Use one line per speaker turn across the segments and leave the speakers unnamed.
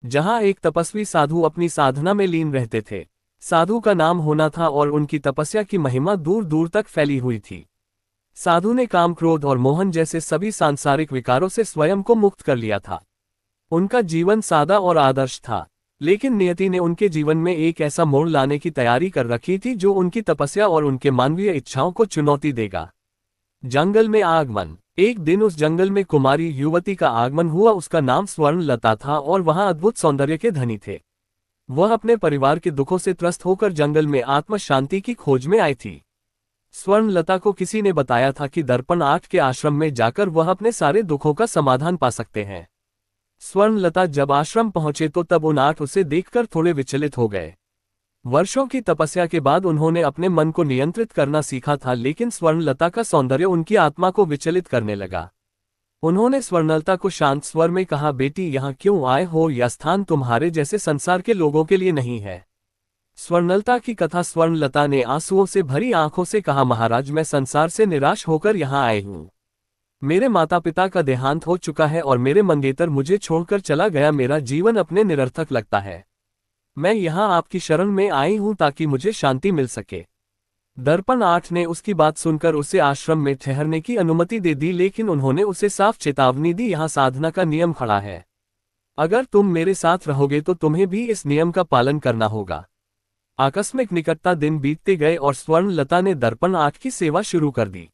जहां एक तपस्वी साधु अपनी साधना में लीन रहते थे। साधु का नाम होना था और उनकी तपस्या की महिमा दूर दूर तक फैली हुई थी। साधु ने काम, क्रोध और मोहन जैसे सभी सांसारिक विकारों से स्वयं को मुक्त कर लिया था। उनका जीवन सादा और आदर्श था, लेकिन नियति ने उनके जीवन में एक ऐसा मोड़ लाने की तैयारी कर रखी थी जो उनकी तपस्या और उनके मानवीय इच्छाओं को चुनौती देगा। जंगल में आगमन। एक दिन उस जंगल में कुमारी युवती का आगमन हुआ। उसका नाम स्वर्णलता था और वहां अद्भुत सौंदर्य के धनी थे। वह अपने परिवार के दुखों से त्रस्त होकर जंगल में आत्म शांति की खोज में आई थी। स्वर्णलता को किसी ने बताया था कि दर्पण 8 के आश्रम में जाकर वह अपने सारे दुखों का समाधान पा सकते हैं। स्वर्णलता जब आश्रम पहुंचे तो तब उन 8 उसे देखकर थोड़े विचलित हो गए। वर्षों की तपस्या के बाद उन्होंने अपने मन को नियंत्रित करना सीखा था, लेकिन स्वर्णलता का सौंदर्य उनकी आत्मा को विचलित करने लगा। उन्होंने स्वर्णलता को शांत स्वर में कहा, बेटी, यहाँ क्यों आए हो? यह स्थान तुम्हारे जैसे संसार के लोगों के लिए नहीं है। स्वर्णलता की कथा। स्वर्णलता ने आंसुओं से भरी आंखों से कहा, महाराज, मैं संसार से निराश होकर यहाँ आई हूँ। मेरे माता पिता का देहांत हो चुका है और मेरे मंगेतर मुझे छोड़कर चला गया। मेरा जीवन अपने निरर्थक लगता है। मैं यहाँ आपकी शरण में आई हूँ ताकि मुझे शांति मिल सके। दर्पण 8 ने उसकी बात सुनकर उसे आश्रम में ठहरने की अनुमति दे दी, लेकिन उन्होंने उसे साफ चेतावनी दी, यहाँ साधना का नियम खड़ा है। अगर तुम मेरे साथ रहोगे तो तुम्हें भी इस नियम का पालन करना होगा। आकस्मिक निकटता दिन बीतते गए और स्वर्णलता ने दर्पण 8 की सेवा शुरू कर दी।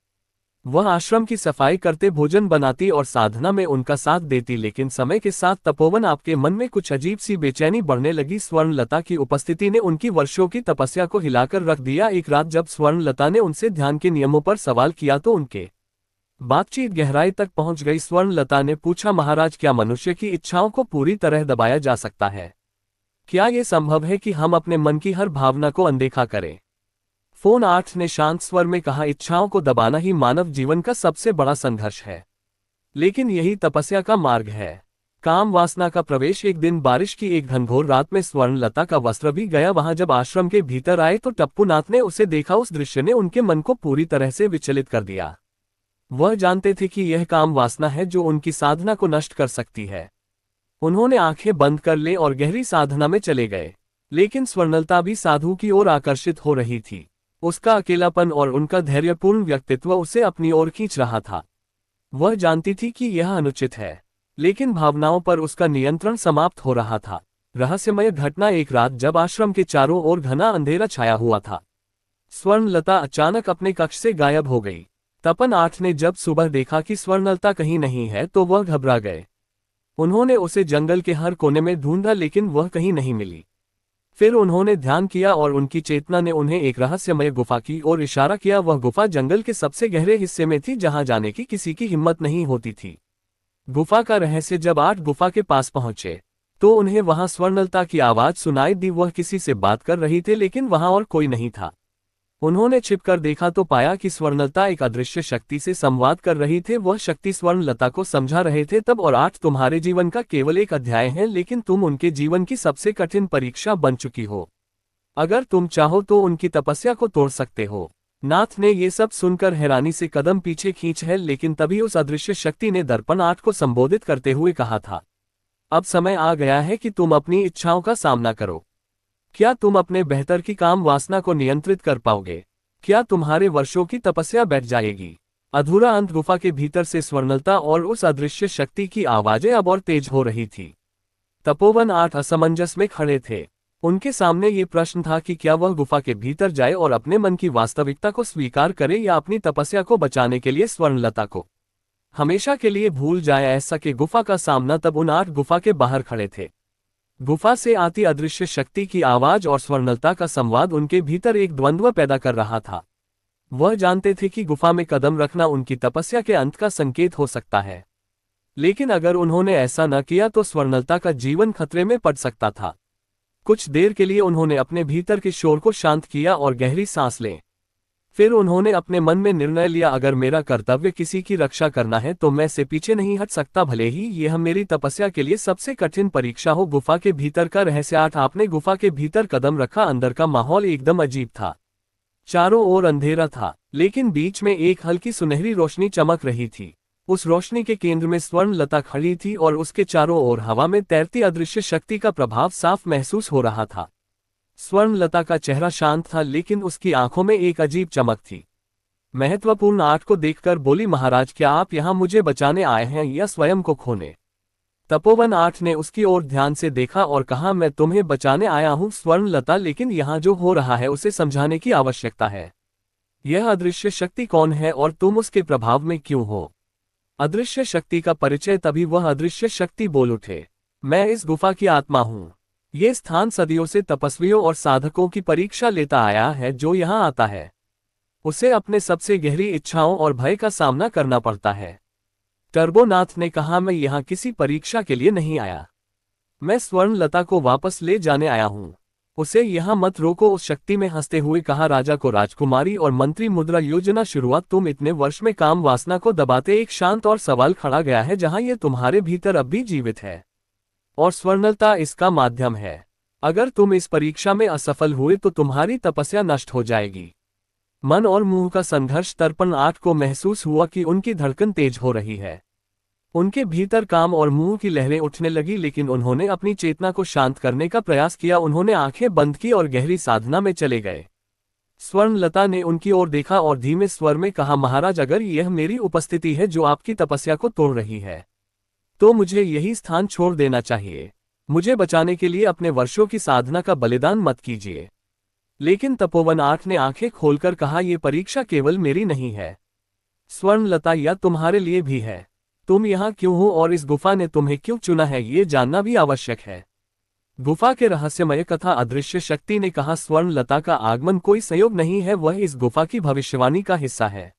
वह आश्रम की सफाई करते, भोजन बनाती और साधना में उनका साथ देती, लेकिन समय के साथ तपोवन आपके मन में कुछ अजीब सी बेचैनी बढ़ने लगी। स्वर्णलता की उपस्थिति ने उनकी वर्षों की तपस्या को हिलाकर रख दिया। एक रात जब स्वर्णलता ने उनसे ध्यान के नियमों पर सवाल किया तो उनके बातचीत गहराई तक पहुंच गई। स्वर्णलता ने पूछा, महाराज, क्या मनुष्य की इच्छाओं को पूरी तरह दबाया जा सकता है? क्या यह संभव है कि हम अपने मन की हर भावना को अनदेखा करें? फोन 8 ने शांत स्वर में कहा, इच्छाओं को दबाना ही मानव जीवन का सबसे बड़ा संघर्ष है, लेकिन यही तपस्या का मार्ग है। काम वासना का प्रवेश। एक दिन बारिश की एक घनघोर रात में स्वर्णलता का वस्त्र भी गया। वहां जब आश्रम के भीतर आए तो टप्पूनाथ ने उसे देखा। उस दृश्य ने उनके मन को पूरी तरह से विचलित कर दिया। वह जानते थे कि यह काम वासना है जो उनकी साधना को नष्ट कर सकती है। उन्होंने आंखें बंद कर ले और गहरी साधना में चले गए, लेकिन स्वर्णलता भी साधु की ओर आकर्षित हो रही थी। उसका अकेलापन और उनका धैर्यपूर्ण व्यक्तित्व उसे अपनी ओर खींच रहा था। वह जानती थी कि यह अनुचित है, लेकिन भावनाओं पर उसका नियंत्रण समाप्त हो रहा था। रहस्यमय घटना। एक रात जब आश्रम के चारों ओर घना अंधेरा छाया हुआ था, स्वर्णलता अचानक अपने कक्ष से गायब हो गई। तपन 8 ने जब सुबह देखा कि स्वर्णलता कहीं नहीं है तो वह घबरा गए। उन्होंने उसे जंगल के हर कोने में ढूंढा, लेकिन वह कहीं नहीं मिली। फिर उन्होंने ध्यान किया और उनकी चेतना ने उन्हें एक रहस्यमय गुफा की ओर इशारा किया। वह गुफा जंगल के सबसे गहरे हिस्से में थी, जहां जाने की किसी की हिम्मत नहीं होती थी। गुफा का रहस्य। जब 8 गुफा के पास पहुंचे तो उन्हें वहां स्वर्णलता की आवाज सुनाई दी। वह किसी से बात कर रही थे, लेकिन वहां और कोई नहीं था। उन्होंने छिपकर देखा तो पाया कि स्वर्णलता एक अदृश्य शक्ति से संवाद कर रही थे। वह शक्ति स्वर्णलता को समझा रहे थे, तब और 8 तुम्हारे जीवन का केवल एक अध्याय है, लेकिन तुम उनके जीवन की सबसे कठिन परीक्षा बन चुकी हो। अगर तुम चाहो तो उनकी तपस्या को तोड़ सकते हो। नाथ ने ये सब सुनकर हैरानी से कदम पीछे खींच है, लेकिन तभी उस अदृश्य शक्ति ने दर्पण 8 को संबोधित करते हुए कहा था, अब समय आ गया है कि तुम अपनी इच्छाओं का सामना करो। क्या तुम अपने बेहतर की काम वासना को नियंत्रित कर पाओगे? क्या तुम्हारे वर्षों की तपस्या बैठ जाएगी? अधूरा अंत। गुफा के भीतर से स्वर्णलता और उस अदृश्य शक्ति की आवाजें अब और तेज हो रही थी। तपोवन 8 असमंजस में खड़े थे। उनके सामने ये प्रश्न था कि क्या वह गुफा के भीतर जाए और अपने मन की वास्तविकता को स्वीकार करे, या अपनी तपस्या को बचाने के लिए स्वर्णलता को हमेशा के लिए भूल जाए। ऐसा कि गुफा का सामना। तब उन 8 गुफा के बाहर खड़े थे। गुफा से आती अदृश्य शक्ति की आवाज और स्वर्णलता का संवाद उनके भीतर एक द्वंद्व पैदा कर रहा था। वह जानते थे कि गुफा में कदम रखना उनकी तपस्या के अंत का संकेत हो सकता है, लेकिन अगर उन्होंने ऐसा न किया तो स्वर्णलता का जीवन खतरे में पड़ सकता था। कुछ देर के लिए उन्होंने अपने भीतर के शोर को शांत किया और गहरी सांस लें। फिर उन्होंने अपने मन में निर्णय लिया, अगर मेरा कर्तव्य किसी की रक्षा करना है तो मैं से पीछे नहीं हट सकता, भले ही यह मेरी तपस्या के लिए सबसे कठिन परीक्षा हो। गुफा के भीतर का रहस्य। 8 आपने गुफा के भीतर कदम रखा। अंदर का माहौल एकदम अजीब था। चारों ओर अंधेरा था, लेकिन बीच में एक हल्की सुनहरी रोशनी चमक रही थी। उस रोशनी के केंद्र में स्वर्णलता खड़ी थी और उसके चारों ओर हवा में तैरती अदृश्य शक्ति का प्रभाव साफ महसूस हो रहा था। स्वर्णलता का चेहरा शांत था, लेकिन उसकी आंखों में एक अजीब चमक थी। महत्वपूर्ण आठ को देखकर बोली, महाराज, क्या आप यहाँ मुझे बचाने आए हैं या स्वयं को खोने? तपोवन आठ ने उसकी ओर ध्यान से देखा और कहा, मैं तुम्हें बचाने आया हूँ स्वर्णलता, लेकिन यहाँ जो हो रहा है उसे समझाने की आवश्यकता है। यह अदृश्य शक्ति कौन है और तुम उसके प्रभाव में क्यों हो? अदृश्य शक्ति का परिचय तभी वह अदृश्य शक्ति बोल उठे, मैं इस गुफा की आत्मा हूँ। ये स्थान सदियों से तपस्वियों और साधकों की परीक्षा लेता आया है। जो यहाँ आता है उसे अपने सबसे गहरी इच्छाओं और भय का सामना करना पड़ता है। टर्बोनाथ ने कहा, मैं यहाँ किसी परीक्षा के लिए नहीं आया, मैं स्वर्णलता को वापस ले जाने आया हूँ। उसे यहाँ मत रोको, उस शक्ति में हंसते हुए कहा, राजा को राजकुमारी और मंत्री मुद्रा योजना शुरुआत। तुम इतने वर्ष में काम वासना को दबाते एक शांत और सवाल खड़ा गया है जहाँ ये तुम्हारे भीतर अब भी जीवित है, और स्वर्णलता इसका माध्यम है। अगर तुम इस परीक्षा में असफल हुए तो तुम्हारी तपस्या नष्ट हो जाएगी। मन और मुंह का संघर्ष। तर्पण आठ को महसूस हुआ कि उनकी धड़कन तेज हो रही है। उनके भीतर काम और मुंह की लहरें उठने लगी, लेकिन उन्होंने अपनी चेतना को शांत करने का प्रयास किया। उन्होंने आंखें बंद की और गहरी साधना में चले गए। स्वर्णलता ने उनकी ओर देखा और धीमे स्वर में कहा, महाराज, अगर यह मेरी उपस्थिति है जो आपकी तपस्या को तोड़ रही है तो मुझे यही स्थान छोड़ देना चाहिए। मुझे बचाने के लिए अपने वर्षों की साधना का बलिदान मत कीजिए। लेकिन तपोवन आठ ने आंखें खोलकर कहा, यह परीक्षा केवल मेरी नहीं है स्वर्णलता, या तुम्हारे लिए भी है। तुम यहाँ क्यों हो और इस गुफा ने तुम्हें क्यों चुना है, ये जानना भी आवश्यक है। गुफा के रहस्यमय कथा। अदृश्य शक्ति ने कहा, स्वर्णलता का आगमन कोई संयोग नहीं है, वह इस गुफा की भविष्यवाणी का हिस्सा है।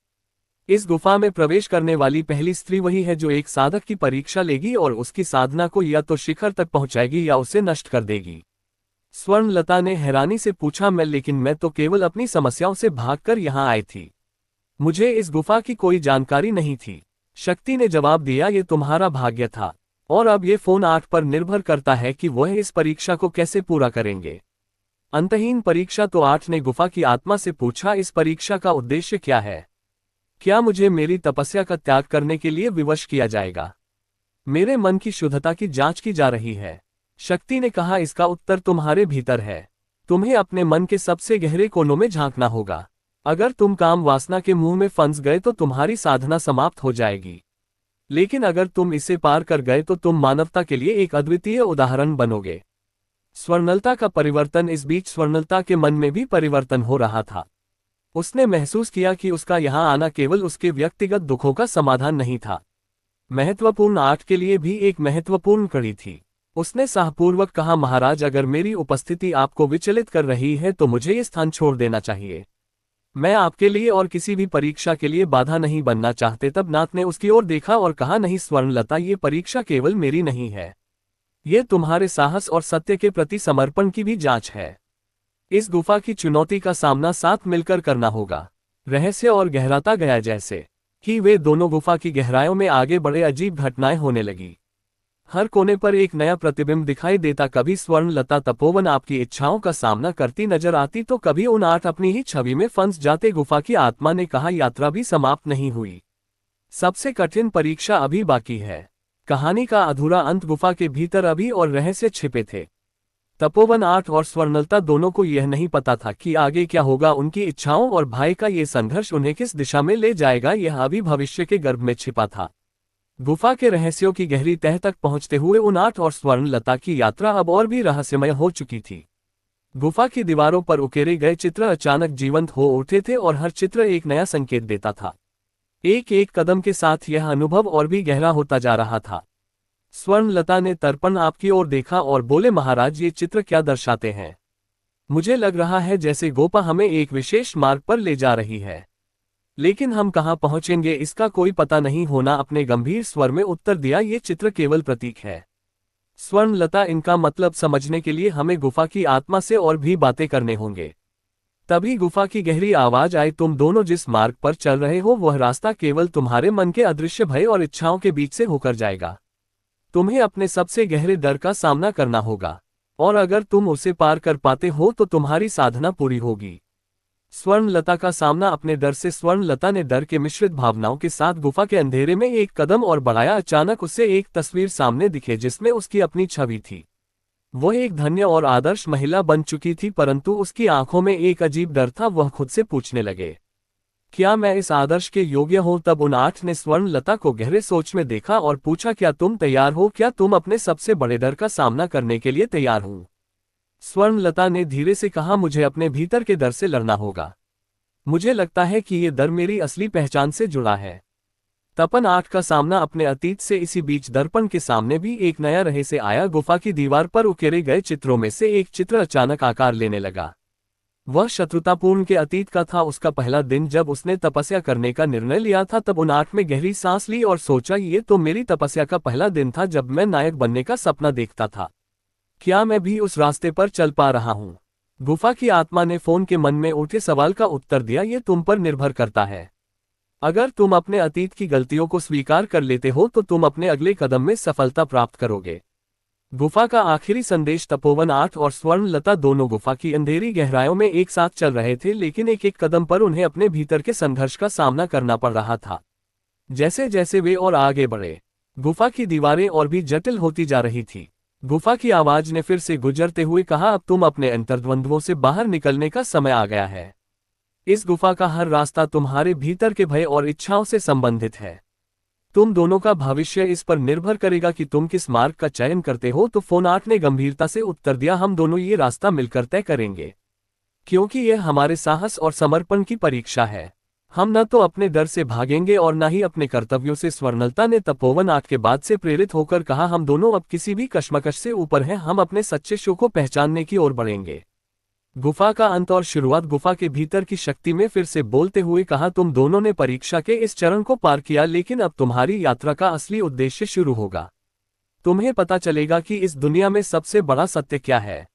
इस गुफा में प्रवेश करने वाली पहली स्त्री वही है जो एक साधक की परीक्षा लेगी और उसकी साधना को या तो शिखर तक पहुंचाएगी या उसे नष्ट कर देगी। स्वर्णलता ने हैरानी से पूछा, लेकिन मैं तो केवल अपनी समस्याओं से भागकर यहाँ आई थी, मुझे इस गुफा की कोई जानकारी नहीं थी। शक्ति ने जवाब दिया, ये तुम्हारा भाग्य था, और अब ये फोन आठ पर निर्भर करता है कि वह इस परीक्षा को कैसे पूरा करेंगे। अंतहीन परीक्षा। तो आठ ने गुफा की आत्मा से पूछा, इस परीक्षा का उद्देश्य क्या है? क्या मुझे मेरी तपस्या का त्याग करने के लिए विवश किया जाएगा? मेरे मन की शुद्धता की जांच की जा रही है। शक्ति ने कहा, इसका उत्तर तुम्हारे भीतर है। तुम्हें अपने मन के सबसे गहरे कोनों में झांकना होगा। अगर तुम काम वासना के मुंह में फंस गए तो तुम्हारी साधना समाप्त हो जाएगी, लेकिन अगर तुम इसे पार कर गए तो तुम मानवता के लिए एक अद्वितीय उदाहरण बनोगे। स्वर्णलता का परिवर्तन। इस बीच स्वर्णलता के मन में भी परिवर्तन हो रहा था। उसने महसूस किया कि उसका यहाँ आना केवल उसके व्यक्तिगत दुखों का समाधान नहीं था, महत्वपूर्ण आठ के लिए भी एक महत्वपूर्ण कड़ी थी। उसने साहपूर्वक कहा, महाराज, अगर मेरी उपस्थिति आपको विचलित कर रही है तो मुझे ये स्थान छोड़ देना चाहिए। मैं आपके लिए और किसी भी परीक्षा के लिए बाधा नहीं बनना चाहते। तब नाथ ने उसकी ओर देखा और कहा, नहीं स्वर्णलता, ये परीक्षा केवल मेरी नहीं है, ये तुम्हारे साहस और सत्य के प्रति समर्पण की भी जांच है। इस गुफा की चुनौती का सामना साथ मिलकर करना होगा। रहस्य और गहराता गया जैसे कि वे दोनों गुफा की गहराइयों में आगे बढ़े, अजीब घटनाएं होने लगी। हर कोने पर एक नया प्रतिबिंब दिखाई देता। कभी स्वर्णलता तपोवन आपकी इच्छाओं का सामना करती नजर आती तो कभी उन आठ अपनी ही छवि में फंस जाते। गुफा की आत्मा ने कहा, यात्रा भी समाप्त नहीं हुई, सबसे कठिन परीक्षा अभी बाकी है। कहानी का अधूरा अंत। गुफा के भीतर अभी और रहस्य छिपे थे। तपोवन आठ और स्वर्णलता दोनों को यह नहीं पता था कि आगे क्या होगा। उनकी इच्छाओं और भय का ये संघर्ष उन्हें किस दिशा में ले जाएगा, यह अभी भविष्य के गर्भ में छिपा था। गुफा के रहस्यों की गहरी तह तक पहुंचते हुए उन आठ और स्वर्णलता की यात्रा अब और भी रहस्यमय हो चुकी थी। गुफा की दीवारों पर उकेरे गए चित्र अचानक जीवंत हो उठे थे और हर चित्र एक नया संकेत देता था। एक एक कदम के साथ यह अनुभव और भी गहरा होता जा रहा था। स्वर्णलता ने तर्पण आपकी ओर देखा और बोले, महाराज, ये चित्र क्या दर्शाते हैं? मुझे लग रहा है जैसे गोपा हमें एक विशेष मार्ग पर ले जा रही है, लेकिन हम कहाँ पहुंचेंगे इसका कोई पता नहीं होना। अपने गंभीर स्वर में उत्तर दिया, ये चित्र केवल प्रतीक है स्वर्णलता, इनका मतलब समझने के लिए हमें गुफा की आत्मा से और भी बातें करने होंगे। तभी गुफा की गहरी आवाज आई, तुम दोनों जिस मार्ग पर चल रहे हो वह रास्ता केवल तुम्हारे मन के अदृश्य भय और इच्छाओं के बीच से होकर जाएगा। तुम्हें अपने सबसे गहरे डर का सामना करना होगा, और अगर तुम उसे पार कर पाते हो तो तुम्हारी साधना पूरी होगी। स्वर्णलता का सामना अपने डर से। स्वर्णलता ने डर के मिश्रित भावनाओं के साथ गुफा के अंधेरे में एक कदम और बढ़ाया। अचानक उसे एक तस्वीर सामने दिखे जिसमें उसकी अपनी छवि थी। वह एक धन्य और आदर्श महिला बन चुकी थी, परंतु उसकी आंखों में एक अजीब डर था। वह खुद से पूछने लगे, क्या मैं इस आदर्श के योग्य हूं? तब उन 8 ने स्वर्णलता को गहरे सोच में देखा और पूछा, क्या तुम तैयार हो? क्या तुम अपने सबसे बड़े डर का सामना करने के लिए तैयार हो? स्वर्णलता ने धीरे से कहा, मुझे अपने भीतर के डर से लड़ना होगा। मुझे लगता है कि ये डर मेरी असली पहचान से जुड़ा है। तपन 8 का सामना अपने अतीत से। इसी बीच दर्पण के सामने भी एक नया रहस्य आया। गुफा की दीवार पर उकेरे गए चित्रों में से एक चित्र अचानक आकार लेने लगा। वह शत्रुतापूर्ण के अतीत का था। उसका पहला दिन जब उसने तपस्या करने का निर्णय लिया था। तब उन 8 में गहरी सांस ली और सोचा, ये तो मेरी तपस्या का पहला दिन था जब मैं नायक बनने का सपना देखता था। क्या मैं भी उस रास्ते पर चल पा रहा हूं? गुफा की आत्मा ने फोन के मन में उठे सवाल का उत्तर दिया, ये तुम पर निर्भर करता है। अगर तुम अपने अतीत की गलतियों को स्वीकार कर लेते हो तो तुम अपने अगले कदम में सफलता प्राप्त करोगे। गुफा का आखिरी संदेश। तपोवन 8 और स्वर्णलता दोनों गुफा की अंधेरी गहराइयों में एक साथ चल रहे थे, लेकिन एक एक कदम पर उन्हें अपने भीतर के संघर्ष का सामना करना पड़ रहा था। जैसे जैसे वे और आगे बढ़े, गुफा की दीवारें और भी जटिल होती जा रही थी। गुफा की आवाज ने फिर से गुजरते हुए कहा, अब तुम अपने अंतर्द्वंद्वों से बाहर निकलने का समय आ गया है। इस गुफा का हर रास्ता तुम्हारे भीतर के भय और इच्छाओं से संबंधित है। तुम दोनों का भविष्य इस पर निर्भर करेगा कि तुम किस मार्ग का चयन करते हो। तो फोन 8 ने गंभीरता से उत्तर दिया, हम दोनों ये रास्ता मिलकर तय करेंगे, क्योंकि यह हमारे साहस और समर्पण की परीक्षा है। हम न तो अपने डर से भागेंगे और न ही अपने कर्तव्यों से। स्वर्णलता ने तपोवन 8 के बाद से प्रेरित होकर कहा, हम दोनों अब किसी भी कश्मकश से ऊपर हैं। हम अपने सच्चे शो को पहचानने की ओर बढ़ेंगे। गुफा का अंत और शुरुआत। गुफा के भीतर की शक्ति में फिर से बोलते हुए कहा, तुम दोनों ने परीक्षा के इस चरण को पार किया, लेकिन अब तुम्हारी यात्रा का असली उद्देश्य शुरू होगा। तुम्हें पता चलेगा कि इस दुनिया में सबसे बड़ा सत्य क्या है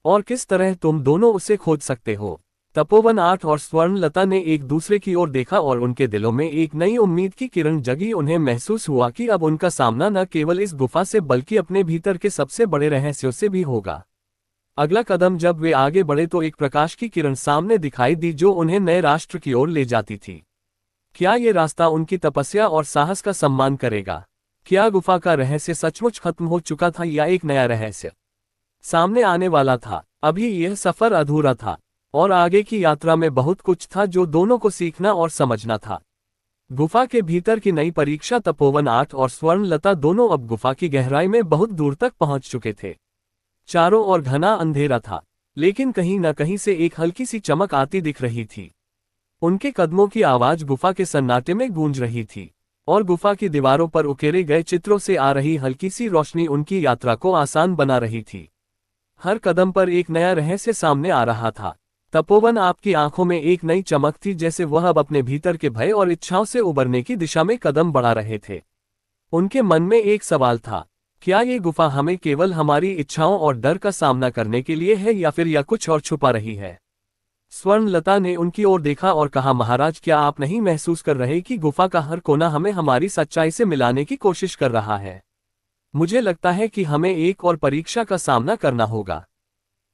और किस तरह तुम दोनों उसे खोज सकते हो। तपोवन 8 और स्वर्णलता ने एक दूसरे की ओर देखा और उनके दिलों में एक नई उम्मीद की किरण जगी। उन्हें महसूस हुआ कि अब उनका सामना न केवल इस गुफा से बल्कि अपने भीतर के सबसे बड़े रहस्यों से भी होगा। अगला कदम। जब वे आगे बढ़े तो एक प्रकाश की किरण सामने दिखाई दी जो उन्हें नए राष्ट्र की ओर ले जाती थी। क्या ये रास्ता उनकी तपस्या और साहस का सम्मान करेगा? क्या गुफा का रहस्य सचमुच खत्म हो चुका था या एक नया रहस्य सामने आने वाला था? अभी यह सफर अधूरा था और आगे की यात्रा में बहुत कुछ था जो दोनों को सीखना और समझना था। गुफा के भीतर की नई परीक्षा। तपोवन 8 और स्वर्णलता दोनों अब गुफा की गहराई में बहुत दूर तक पहुंच चुके थे। चारों ओर घना अंधेरा था, लेकिन कहीं न कहीं से एक हल्की सी चमक आती दिख रही थी। उनके कदमों की आवाज गुफा के सन्नाटे में गूंज रही थी और गुफा की दीवारों पर उकेरे गए चित्रों से आ रही हल्की सी रोशनी उनकी यात्रा को आसान बना रही थी। हर कदम पर एक नया रहस्य सामने आ रहा था। तपोवन आपकी आंखों में एक नई चमक थी, जैसे वह अब अपने भीतर के भय और इच्छाओं से उबरने की दिशा में कदम बढ़ा रहे थे। उनके मन में एक सवाल था, क्या ये गुफा हमें केवल हमारी इच्छाओं और डर का सामना करने के लिए है या फिर यह कुछ और छुपा रही है? स्वर्णलता ने उनकी ओर देखा और कहा, महाराज, क्या आप नहीं महसूस कर रहे कि गुफा का हर कोना हमें हमारी सच्चाई से मिलाने की कोशिश कर रहा है? मुझे लगता है कि हमें एक और परीक्षा का सामना करना होगा।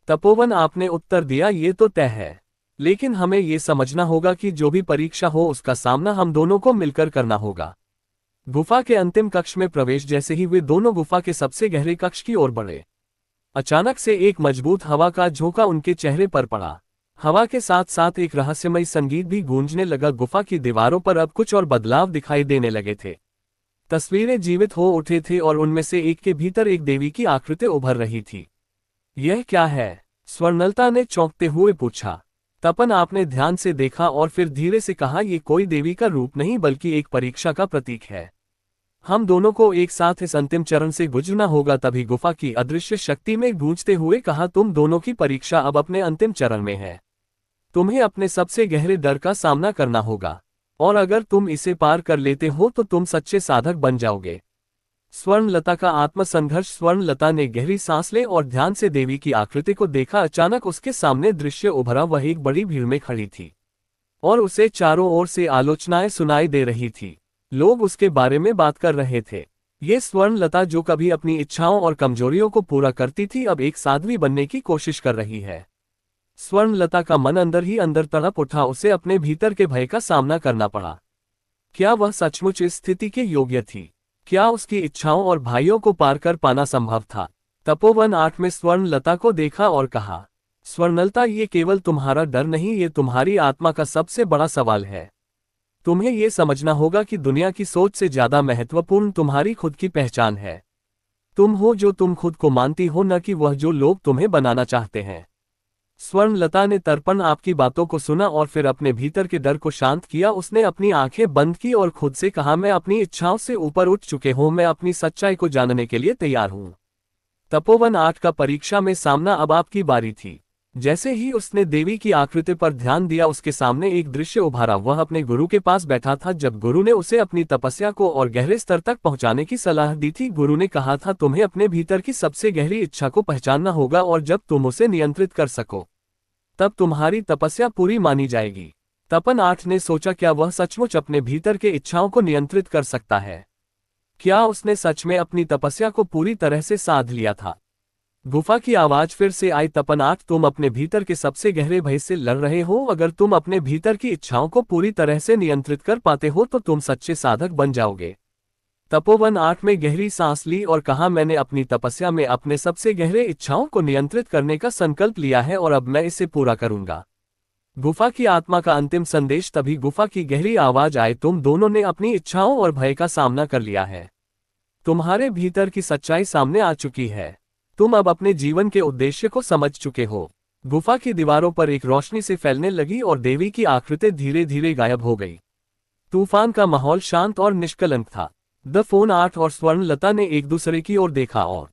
तपोवन आपने उत्तर दिया, ये तो तय है, लेकिन हमें ये समझना होगा कि जो भी परीक्षा हो उसका सामना हम दोनों को मिलकर करना होगा। गुफा के अंतिम कक्ष में प्रवेश जैसे ही वे दोनों गुफा के सबसे गहरे कक्ष की ओर बढ़े, अचानक से एक मजबूत हवा का झोंका उनके चेहरे पर पड़ा। हवा के साथ साथ एक रहस्यमय संगीत भी गूंजने लगा। गुफा की दीवारों पर अब कुछ और बदलाव दिखाई देने लगे थे। तस्वीरें जीवित हो उठे थे और उनमें से एक के भीतर एक देवी की आकृति उभर रही थी। यह क्या है? स्वर्णलता ने चौंकते हुए पूछा। तपन आपने ध्यान से देखा और फिर धीरे से कहा, यह कोई देवी का रूप नहीं बल्कि एक परीक्षा का प्रतीक है। हम दोनों को एक साथ इस अंतिम चरण से गुजरना होगा। तभी गुफा की अदृश्य शक्ति में गूंजते हुए कहा, तुम दोनों की परीक्षा अब अपने अंतिम चरण में है। तुम्हें अपने सबसे गहरे डर का सामना करना होगा और अगर तुम इसे पार कर लेते हो तो तुम सच्चे साधक बन जाओगे। स्वर्णलता का आत्मसंघर्ष। स्वर्णलता ने गहरी सांस ले और ध्यान से देवी की आकृति को देखा। अचानक उसके सामने दृश्य उभरा। वह एक बड़ी भीड़ में खड़ी थी और उसे चारों ओर से आलोचनाएं सुनाई दे रही थी। लोग उसके बारे में बात कर रहे थे। ये स्वर्णलता जो कभी अपनी इच्छाओं और कमजोरियों को पूरा करती थी, अब एक साध्वी बनने की कोशिश कर रही है। स्वर्णलता का मन अंदर ही अंदर तड़प उठा, उसे अपने भीतर के भय का सामना करना पड़ा। क्या वह सचमुच इस स्थिति के योग्य थी? क्या उसकी इच्छाओं और भाइयों को पार कर पाना संभव था? तपोवन 8 में स्वर्णलता को देखा और कहा, स्वर्णलता, ये केवल तुम्हारा डर नहीं, ये तुम्हारी आत्मा का सबसे बड़ा सवाल है। तुम्हें ये समझना होगा कि दुनिया की सोच से ज्यादा महत्वपूर्ण तुम्हारी खुद की पहचान है। तुम हो जो तुम खुद को मानती हो, न कि वह जो लोग तुम्हें बनाना चाहते हैं। स्वर्णलता ने तर्पण आपकी बातों को सुना और फिर अपने भीतर के डर को शांत किया। उसने अपनी आंखें बंद की और खुद से कहा, मैं अपनी इच्छाओं से ऊपर उठ चुके हूं, मैं अपनी सच्चाई को जानने के लिए तैयार हूं। तपोवन 8 का परीक्षा में सामना अब आपकी बारी थी। जैसे ही उसने देवी की आकृति पर ध्यान दिया, उसके सामने एक दृश्य उभारा। वह अपने गुरु के पास बैठा था जब गुरु ने उसे अपनी तपस्या को और गहरे स्तर तक पहुंचाने की सलाह दी थी। गुरु ने कहा था, तुम्हें अपने भीतर की सबसे गहरी इच्छा को पहचानना होगा और जब तुम उसे नियंत्रित कर सको तब तुम्हारी तपस्या पूरी मानी जाएगी। तपन 8 ने सोचा, क्या वह सचमुच अपने भीतर के इच्छाओं को नियंत्रित कर सकता है? क्या उसने सच में अपनी तपस्या को पूरी तरह से साध लिया था? गुफा की आवाज फिर से आई, तपन 8, तुम अपने भीतर के सबसे गहरे भय से लड़ रहे हो। अगर तुम अपने भीतर की इच्छाओं को पूरी तरह से नियंत्रित कर पाते हो तो तुम सच्चे साधक बन जाओगे। तपोवन 8 में गहरी सांस ली और कहा, मैंने अपनी तपस्या में अपने सबसे गहरे इच्छाओं को नियंत्रित करने का संकल्प लिया है और अब मैं इसे पूरा करूंगा। गुफा की आत्मा का अंतिम संदेश। तभी गुफा की गहरी आवाज आए, तुम दोनों ने अपनी इच्छाओं और भय का सामना कर लिया है। तुम्हारे भीतर की सच्चाई सामने आ चुकी है। तुम अब अपने जीवन के उद्देश्य को समझ चुके हो। गुफा की दीवारों पर एक रोशनी से फैलने लगी और देवी की आकृति धीरे धीरे गायब हो गई। तूफान का माहौल शांत और निष्कलंक था। द फोन 8 और स्वर्णलता ने एक दूसरे की ओर देखा और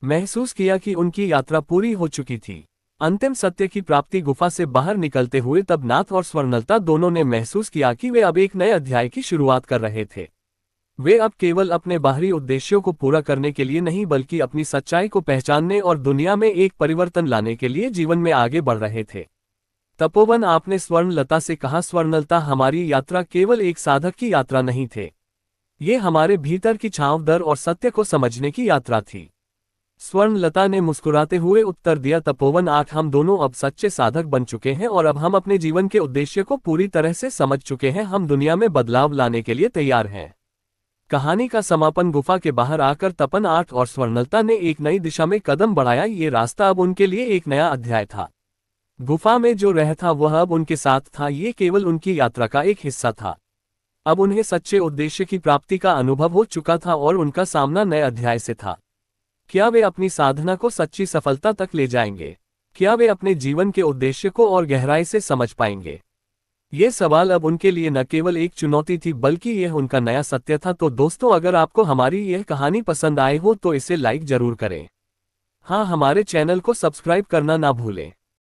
महसूस किया कि उनकी यात्रा पूरी हो चुकी थी। अंतिम सत्य की प्राप्ति। गुफा से बाहर निकलते हुए तब नाथ और स्वर्णलता दोनों ने महसूस किया कि वे अब एक नए अध्याय की शुरुआत कर रहे थे। वे अब केवल अपने बाहरी उद्देश्यों को पूरा करने के लिए नहीं, बल्कि अपनी सच्चाई को पहचानने और दुनिया में एक परिवर्तन लाने के लिए जीवन में आगे बढ़ रहे थे। तपोवन आपने स्वर्णलता से कहा, स्वर्णलता, हमारी यात्रा केवल एक साधक की यात्रा नहीं थे, ये हमारे भीतर की छांव, डर और सत्य को समझने की यात्रा थी। स्वर्णलता ने मुस्कुराते हुए उत्तर दिया, तपोवन 8, हम दोनों अब सच्चे साधक बन चुके हैं और अब हम अपने जीवन के उद्देश्य को पूरी तरह से समझ चुके हैं। हम दुनिया में बदलाव लाने के लिए तैयार हैं। कहानी का समापन। गुफा के बाहर आकर तपन 8 और स्वर्णलता ने एक नई दिशा में कदम बढ़ाया। ये रास्ता अब उनके लिए एक नया अध्याय था। गुफा में जो रह था वह अब उनके साथ था। ये केवल उनकी यात्रा का एक हिस्सा था। अब उन्हें सच्चे उद्देश्य की प्राप्ति का अनुभव हो चुका था और उनका सामना नए अध्याय से था। क्या वे अपनी साधना को सच्ची सफलता तक ले जाएंगे? क्या वे अपने जीवन के उद्देश्य को और गहराई से समझ पाएंगे? ये सवाल अब उनके लिए न केवल एक चुनौती थी, बल्कि यह उनका नया सत्य था। तो दोस्तों, अगर आपको हमारी यह कहानी पसंद आई हो तो इसे लाइक जरूर करें। हाँ, हमारे चैनल को सब्सक्राइब करना ना भूलें।